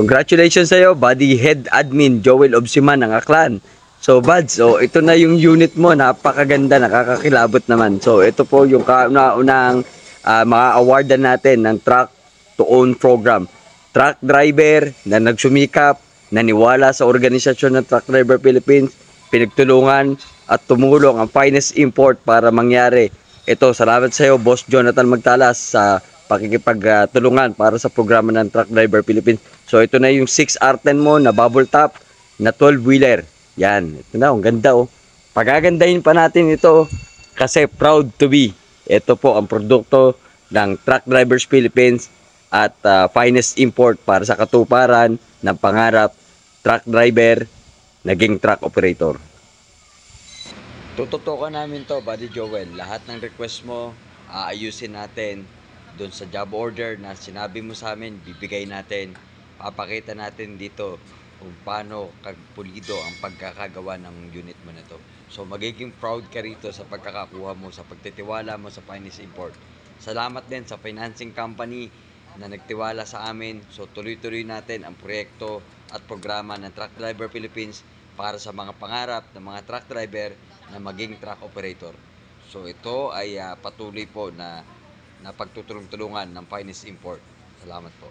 Congratulations sa'yo, Buddy Head Admin Joel Obsiman ng Aklan. So, Buds, ito na yung unit mo. Napakaganda, nakakakilabot naman. So, ito po yung kauna-unang mga awardan natin ng Truck to Own program. Truck driver na nagsumikap, naniwala sa organisasyon ng Truck Driver Philippines, pinagtulungan at tumulong ang Finest Import para mangyari. Ito, salamat sa iyo, Boss Jonathan Magtalas, sa pakikipagtulungan para sa programa ng Truck Driver Philippines. So ito na yung 6R10 mo na bubble top na 12-wheeler. Yan, ito na, ang ganda oh. Pagagandahin pa natin ito kasi proud to be. Ito po ang produkto ng Truck Drivers Philippines at Finest Import para sa katuparan ng pangarap truck driver, naging truck operator. Tututukan namin to, Buddy Joel. Lahat ng request mo, aayusin natin. Doon sa job order na sinabi mo sa amin, bibigay natin. Papakita natin dito kung paano pulido ang pagkakagawa ng unit mo na to. So magiging proud ka rito sa pagkakakuha mo, sa pagtitiwala mo sa Finest Import. Salamat din sa financing company na nagtiwala sa amin. So tuloy-tuloy natin ang proyekto at programa ng Truck Driver Philippines para sa mga pangarap ng mga truck driver na maging truck operator. So ito ay patuloy po na pagtutulong-tulungan ng Finest Import. Salamat po.